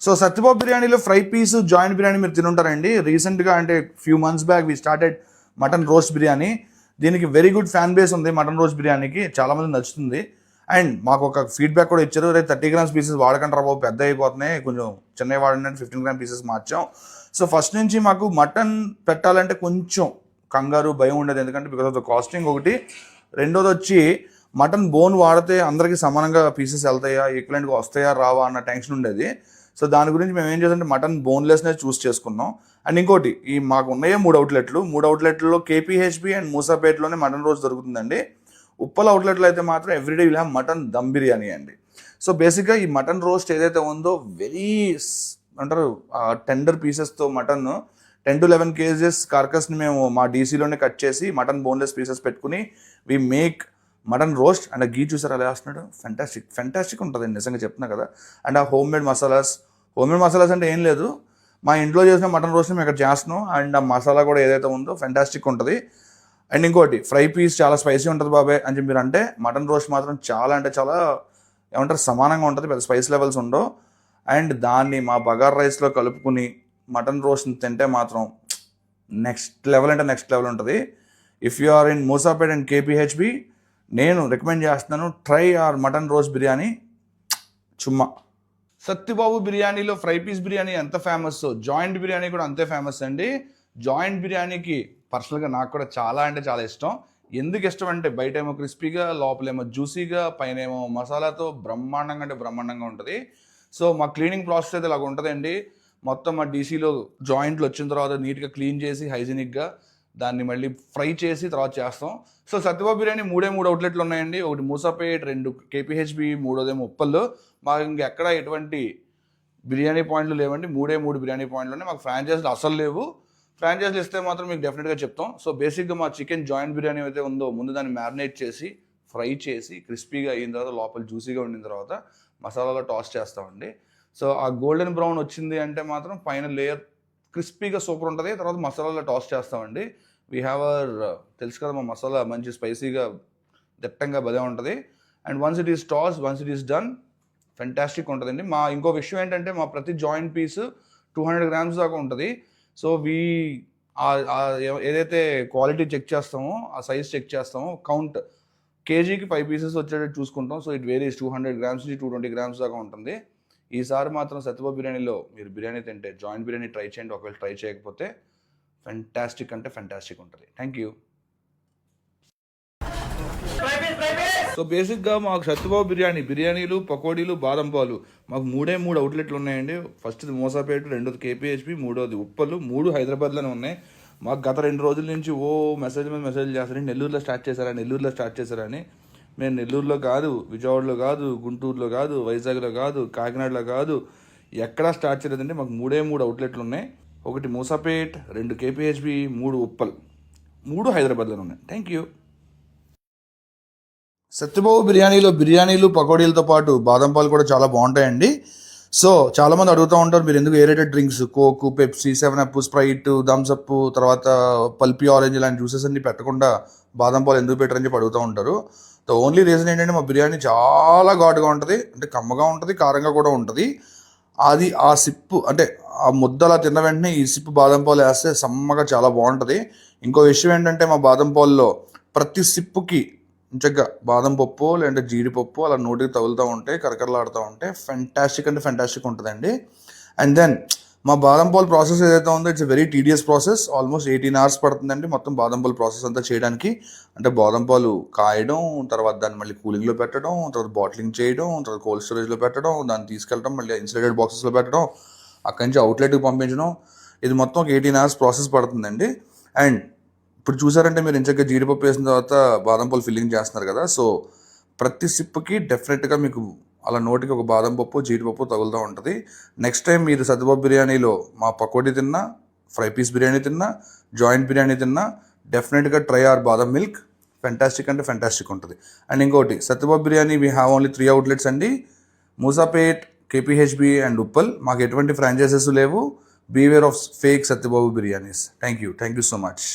So Satyababu బిర్యానీలో fry piece joint biryani మీరు తినుంటారండి. రీసెంట్గా అంటే few months back we started mutton roast biryani. దీనికి వెరీ గుడ్ ఫ్యాన్ బేస్ ఉంది. మటన్ రోస్ట్ బిర్యానీకి చాలామంది నచ్చుతుంది. అండ్ మాకు ఒక ఫీడ్బ్యాక్ కూడా ఇచ్చారు, రేపు 30 grams పీసెస్ వాడకంటారా బాబు, పెద్ద అయిపోతున్నాయి, కొంచెం చిన్నవి వాడండి, 15 grams పీసెస్ మార్చాం. సో ఫస్ట్ నుంచి మాకు మటన్ పెట్టాలంటే కొంచెం కంగారు భయం ఉండేది, ఎందుకంటే బికాస్ ఆఫ్ ద కాస్టింగ్ ఒకటి. రెండోది వచ్చి మటన్ బోన్ వాడితే అందరికీ సమానంగా పీసెస్ వెళ్తాయా, ఈక్వలెంట్గా వస్తాయా రావా అన్న టెన్షన్ ఉండేది. సో దాని గురించి మేము ఏం చేసామంటే మటన్ బోన్లెస్నే చూస్ చేసుకున్నాం. అండ్ ఇంకోటి, ఈ మాకు ఉన్నాయే 3 అవుట్లెట్లో కేపీహెచ్బి అండ్ మూసాపేటలోనే మటన్ రోస్ట్ దొరుకుతుందండి. ఉప్పల్ అవుట్లెట్లో అయితే మాత్రం everyday will have mutton dum biryani అండి. సో బేసిక్గా ఈ మటన్ రోస్ట్ ఏదైతే ఉందో వెరీ అంటారు టెండర్ పీసెస్తో మటన్ 10 to 11 kgs కార్కస్ని మేము మా డీసీలోనే కట్ చేసి మటన్ బోన్లెస్ పీసెస్ పెట్టుకుని we make mutton roast. And ఆ గీ చూసారు అలా వేస్తున్నాడు, ఫెంటాస్టిక్ ఉంటుందండి, నిజంగా చెప్తున్నా కదా. అండ్ ఆ హోమ్ మేడ్ మసాలాస్ అంటే ఏం లేదు, మా ఇంట్లో చేసిన మటన్ రోస్ట్ని మేము ఇక్కడ చేస్తున్నాం. అండ్ ఆ మసాలా కూడా ఏదైతే ఉందో ఫెంటాస్టిక్ ఉంటుంది. అండ్ ఇంకోటి, ఫ్రై పీస్ చాలా స్పైసీ ఉంటుంది బాబాయ్ అని చెప్పి మీరు అంటే, మటన్ రోస్ట్ మాత్రం చాలా అంటే చాలా ఏమంటారు సమానంగా ఉంటుంది, పెద్ద స్పైస్ లెవెల్స్ ఉండవు. అండ్ దాన్ని మా బగార్ రైస్లో కలుపుకుని మటన్ రోస్ట్ని తింటే మాత్రం నెక్స్ట్ లెవెల్ ఉంటుంది. If you are in Moosapet and KPHB, నేను రికమెండ్ చేస్తున్నాను, try our mutton roast biryani చుమ్మా. సత్యబాబు బిర్యానీలో ఫ్రై పీస్ బిర్యానీ ఎంత ఫేమస్, జాయింట్ బిర్యానీ కూడా అంతే ఫేమస్ అండి. జాయింట్ బిర్యానీకి పర్సనల్గా నాకు కూడా చాలా అంటే చాలా ఇష్టం. ఎందుకు ఇష్టం అంటే, బయట ఏమో క్రిస్పీగా, లోపలేమో జ్యూసీగా, పైన ఏమో మసాలాతో బ్రహ్మాండంగా ఉంటుంది. సో మా క్లీనింగ్ ప్రాసెస్ అయితే ఇలాగ ఉంటుందండి. మొత్తం మా డీసీలో జాయింట్లు వచ్చిన తర్వాత నీట్గా క్లీన్ చేసి హైజీనిక్గా దాన్ని మళ్ళీ ఫ్రై చేసి తర్వాత చేస్తాం. సో సత్యబాబు బిర్యానీ 3 అవుట్లెట్లు ఉన్నాయండి. ఒకటి మూసాపేట్, 2 కేపీహెచ్బి, 3 ఉప్పల్లో. మాకు ఇంకెక్కడ ఎటువంటి బిర్యానీ పాయింట్లు లేవండి, 3 బిర్యానీ పాయింట్లు ఉన్నాయి. మాకు ఫ్రాంచైజీలు అసలు లేవు. ఫ్రాంచైజీలు ఇస్తే మాత్రం మీకు డెఫినెట్గా చెప్తాం. సో బేసిక్గా మా చికెన్ జాయింట్ బిర్యానీ అయితే ఉందో, ముందు దాన్ని మ్యారినేట్ చేసి ఫ్రై చేసి క్రిస్పీగా అయిన తర్వాత లోపల జ్యూసీగా ఉండిన తర్వాత మసాలాలో టాస్ చేస్తామండి. సో ఆ గోల్డెన్ బ్రౌన్ వచ్చింది అంటే మాత్రం పైన లేయర్ క్రిస్పీగా సూపర్ ఉంటుంది. తర్వాత మసాలాలో టాస్ చేస్తామండి. వీ హ్యావ్ అవర్ తెలుసు కదా, మా మసాలా మంచి స్పైసీగా దట్టంగా భలే ఉంటుంది. And once it is done fantastic ఉంటుందండి. మా ఇంకో విషయం ఏంటంటే, మా ప్రతి జాయింట్ పీస్ 200 grams దాకా ఉంటుంది. సో ఏదైతే క్వాలిటీ చెక్ చేస్తామో, ఆ సైజ్ చెక్ చేస్తామో, కౌంట్ కేజీకి 5 pieces వచ్చేటట్టు చూసుకుంటాం. సో ఇట్ వేరీస్ 200 grams నుంచి 220 grams దాకా ఉంటుంది. ఈసారి మాత్రం సత్యబాబు బిర్యానీలో మీరు బిర్యానీ తింటే జాయింట్ బిర్యానీ ట్రై చేయండి. ఒకవేళ ట్రై చేయకపోతే ఫెంటాస్టిక్ ఉంటుంది. Thank you. సో బేసిక్గా మాకు సత్యబాబు బిర్యానీలు, పకోడీలు, బాదం పాలు మాకు 3 అవుట్లెట్లు ఉన్నాయండి. ఫస్ట్ది మోసాపేట, 2ది కేపీహెచ్బి, 3ది ఉప్పలు, 3 హైదరాబాద్లోనే ఉన్నాయి. మాకు గత 2 రోజుల నుంచి మెసేజ్ చేస్తారని, నెల్లూరులో స్టార్ట్ చేశారని. మేము నెల్లూరులో కాదు, విజయవాడలో కాదు, గుంటూరులో కాదు, వైజాగ్లో కాదు, కాకినాడలో కాదు, ఎక్కడా స్టార్ట్ చేయలేదండి. మాకు 3 అవుట్లెట్లు ఉన్నాయి. ఒకటి మూసాపేట్, 2 కేపీహెచ్బి, 3 ఉప్పల్, 3 హైదరాబాద్లోనే ఉన్నాయి. Thank you. సత్యబాబు బిర్యానీలు పకోడీలతో పాటు బాదం పాలు కూడా చాలా బాగుంటాయండి. సో చాలామంది అడుగుతూ ఉంటారు, మీరు ఎందుకు aerated drinks, coke, Pepsi, 7up, Sprite, Thums Up, తర్వాత పల్పీ ఆరెంజ్ ఇలాంటి జ్యూసెస్ అన్ని పెట్టకుండా బాదం పాలు ఎందుకు పెట్టారని చెప్పి అడుగుతూ ఉంటారు. ద ఓన్లీ రీజన్ ఏంటంటే, మా బిర్యానీ చాలా ఘాటుగా ఉంటుంది, అంటే కమ్మగా ఉంటుంది, కారంగా కూడా ఉంటుంది. అది ఆ సిప్పు అంటే ఆ ముద్దలా తిన్న వెంటనే ఈ సిప్పు బాదం పాలు వేస్తే సమ్మగా చాలా బాగుంటుంది. ఇంకో విషయం ఏంటంటే, మా బాదం పాలలో ప్రతి సిప్పుకి ఇంచగా బాదం పప్పు లేదంటే జీడిపప్పు అలా నోటికి తగులుతూ ఉంటే, కరకరలాడుతూ ఉంటే ఫెంటాస్టిక్ ఉంటుందండి. అండ్ దెన్ మా బాదం పాలు ప్రాసెస్ ఏదైతే ఉందో, it's very tedious process. Almost 18 hours పడుతుందండి మొత్తం బాదం పాలు ప్రాసెస్ అంతా చేయడానికి. అంటే బాదం పాలు కాయడం, తర్వాత దాన్ని మళ్ళీ కూలింగ్లో పెట్టడం, తర్వాత బాటిలింగ్ చేయడం, తర్వాత కోల్డ్ స్టోరేజ్లో పెట్టడం, దాన్ని తీసుకెళ్ళడం, మళ్ళీ ఇన్సులేటెడ్ బాక్సెస్లో పెట్టడం, అక్కడి నుంచి అవుట్లెట్కి పంపించడం. ఇది మొత్తం ఒక 18 hours ప్రాసెస్ పడుతుందండి. అండ్ ఇప్పుడు చూసారంటే మీరు ఇంచగా జీడిపప్పు వేసిన తర్వాత బాదం పాలు ఫిల్లింగ్ చేస్తున్నారు కదా. సో ప్రతి సిప్పుకి డెఫినెట్గా మీకు అలా నోటికి ఒక బాదం పప్పు, జీడిపప్పు తగులుతూ ఉంటుంది. నెక్స్ట్ టైం మీరు సత్యబాబు బిర్యానీలో మా పకోడీ తిన్నా, ఫ్రై పీస్ బిర్యానీ తిన్నా, జాయింట్ బిర్యానీ తిన్నా, డెఫినెట్గా ట్రై ఆర్ బాదం మిల్క్. ఫెంటాస్టిక్ ఉంటుంది. అండ్ ఇంకోటి, Satyababu biryani we have only 3 outlets అండి, మూసాపేట్, కేపీహెచ్బి అండ్ ఉప్పల్. మాకు ఎటువంటి ఫ్రాంచైజెస్ లేవు. Beware of fake Satyababu biryanis. Thank you so much.